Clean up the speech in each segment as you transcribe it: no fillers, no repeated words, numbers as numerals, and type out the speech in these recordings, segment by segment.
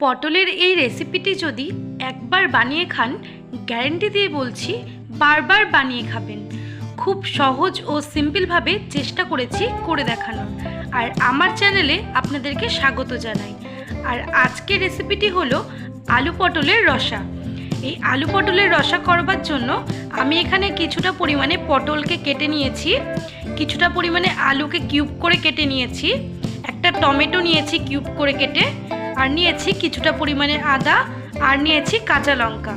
পটলের এই রেসিপিটি যদি একবার বানিয়ে খান, গ্যারান্টি দিয়ে বলছি বারবার বানিয়ে খাবেন। খুব সহজ ও সিম্পলভাবে চেষ্টা করেছি করে দেখানোর। আর আমার চ্যানেলে আপনাদেরকে স্বাগত জানাই। আর আজকের রেসিপিটি হলো আলু পটলের রসা। এই আলু পটলের রসা করবার জন্য আমি এখানে কিছুটা পরিমাণে পটলকে কেটে নিয়েছি, কিছুটা পরিমাণে আলুকে কিউব করে কেটে নিয়েছি, একটা টমেটো নিয়েছি কিউব করে কেটে, আর নিয়েছি কিছুটা পরিমাণে আদা, আর নিয়েছি কাঁচা লঙ্কা।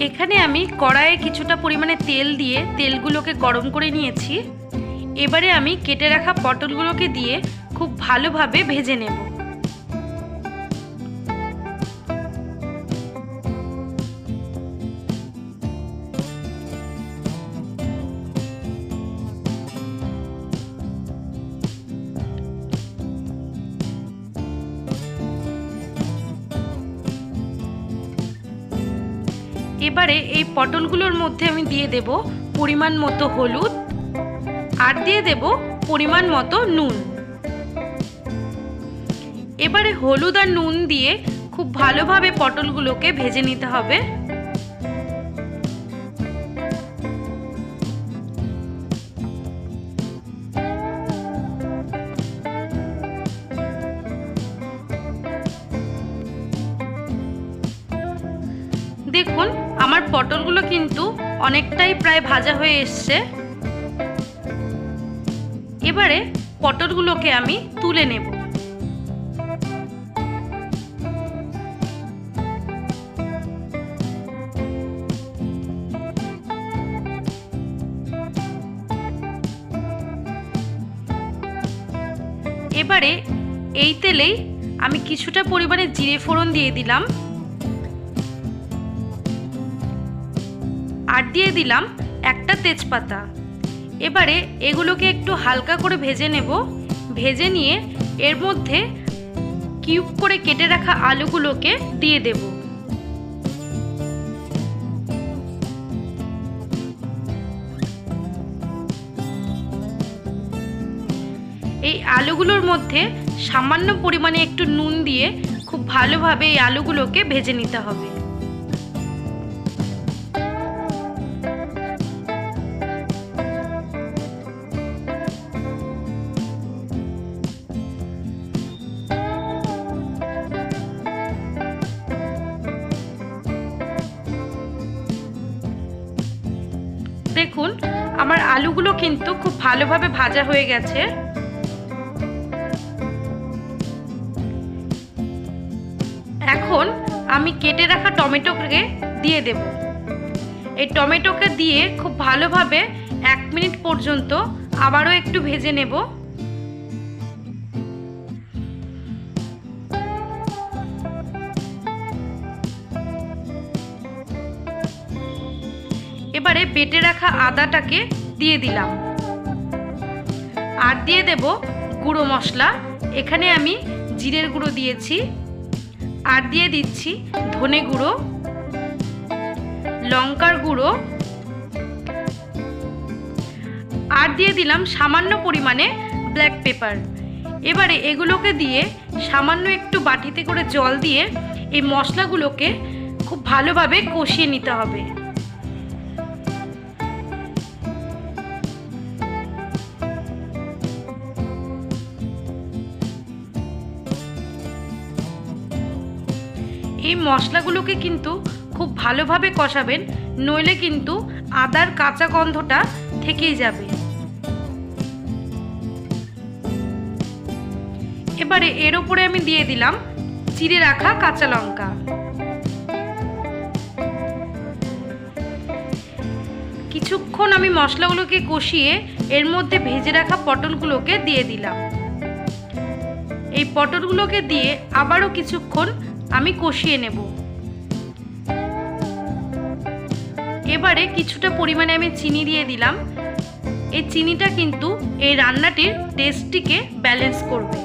এখানে আমি কড়াইয়ে কিছুটা পরিমাণে তেল দিয়ে তেলগুলোকে গরম করে নিয়েছি। এবারে আমি কেটে রাখা পটলগুলোকে দিয়ে খুব ভালোভাবে ভেজে নেব। এবারে এই পটলগুলোর মধ্যে আমি দিয়ে দেব পরিমাণ মতো হলুদ, আর দিয়ে দেব পরিমাণ মতো নুন। এবারে হলুদ আর নুন দিয়ে খুব ভালোভাবে পটলগুলোকে ভেজে নিতে হবে। দেখুন আমার পটলগুলো কিন্তু অনেকটাই প্রায় ভাজা হয়ে এসছে। এবারে পটলগুলোকে আমি তুলে নেব। এবারে এই তেলেই আমি কিছুটা পরিমাণে জিরে ফোড়ন দিয়ে দিলাম, আর দিয়ে দিলাম একটা তেজপাতা। এবারে এগুলোকে একটু হালকা করে ভেজে নেব। ভেজে নিয়ে এর মধ্যে কিউব করে কেটে রাখা আলুগুলোকে দিয়ে দেব। এই আলুগুলোর মধ্যে সামান্য পরিমাণে একটু নুন দিয়ে খুব ভালোভাবে এই আলুগুলোকে ভেজে নিতে হবে। দেখুন আমার আলুগুলো কিন্তু খুব ভালোভাবে ভাজা হয়ে গেছে। এখন আমি কেটে রাখা টমেটোকে দিয়ে দেব। এই টমেটোকে দিয়ে খুব ভালোভাবে 1 মিনিট পর্যন্ত আবারও একটু ভেজে নেব। এবারে বেটে রাখা আদাটাকে দিয়ে দিলাম, আর দিয়ে দেব গুঁড়ো মশলা। এখানে আমি জিরের গুঁড়ো দিয়েছি, আর দিয়ে দিচ্ছি ধনে গুঁড়ো, লঙ্কার গুঁড়ো, আর দিয়ে দিলাম সামান্য পরিমাণে ব্ল্যাক পেপার। এবারে এগুলোকে দিয়ে সামান্য একটু বাটিতে করে জল দিয়ে এই মশলাগুলোকে খুব ভালোভাবে কষিয়ে নিতে হবে। এই মশলাগুলোকে কিন্তু খুব ভালোভাবে কষাবেন, নইলে কিন্তু আদার কাঁচা গন্ধটা থেকেই যাবে। এবারে এর উপরে আমি দিয়ে দিলাম চিড়ে রাখা কাঁচা লঙ্কা। কিছুক্ষণ আমি মশলাগুলোকে কষিয়ে এর মধ্যে ভেজে রাখা পটলগুলোকে দিয়ে দিলাম। এই পটলগুলোকে দিয়ে আবারও কিছুক্ষণ আমি কষিয়ে নেব। এবারে কিছুটা পরিমাণে আমি চিনি দিয়ে দিলাম। এই চিনিটা কিন্তু এই রান্নাটির টেস্টটিকে ব্যালেন্স করবে।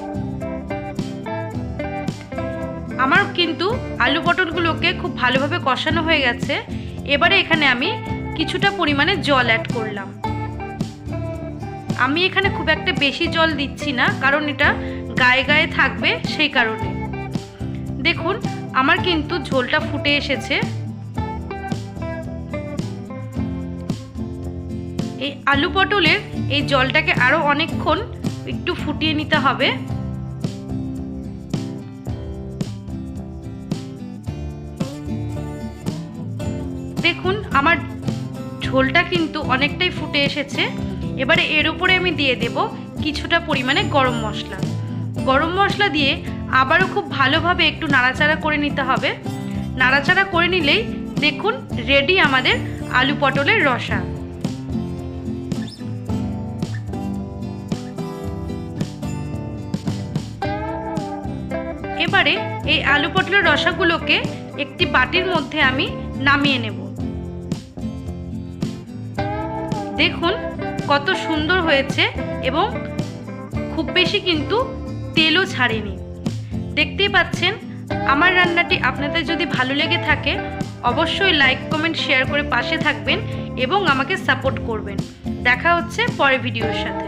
আমার কিন্তু আলু পটলগুলোকে খুব ভালোভাবে কষানো হয়ে গেছে। এবারে এখানে আমি কিছুটা পরিমাণে জল অ্যাড করলাম, আমি এখানে খুব একটা বেশি জল দিচ্ছি না, কারণ এটা গায়ে গায়ে থাকবে সেই কারণে। দেখুন আমার কিন্তু ঝোলটা ফুটে এসেছে। এই আলু পটলের এই জলটাকে আরো অনেকক্ষণ একটু ফুটিয়ে নিতে হবে। দেখুন আমার ঝোলটা কিন্তু অনেকটাই ফুটে এসেছে। এবারে এর উপরে আমি দিয়ে দেব কিছুটা পরিমাণে গরম মশলা। গরম মশলা দিয়ে আবারও খুব ভালোভাবে একটু নাড়াচাড়া করে নিতে হবে। নাড়াচাড়া করে নিলেই দেখুন রেডি আমাদের আলু পটলের রসা। এবারে এই আলু পটলের রসাগুলোকে একটি বাটির মধ্যে আমি নামিয়ে নেব। দেখুন কত সুন্দর হয়েছে এবং খুব বেশি কিন্তু তেলও ছাড়েনি। দেখতেই পাচ্ছেন। আমার রান্নাটি আপনাদের যদি ভালো লেগে থাকে অবশ্যই লাইক কমেন্ট শেয়ার করে পাশে থাকবেন এবং আমাকে সাপোর্ট করবেন। দেখা হচ্ছে পরের ভিডিওর সাথে।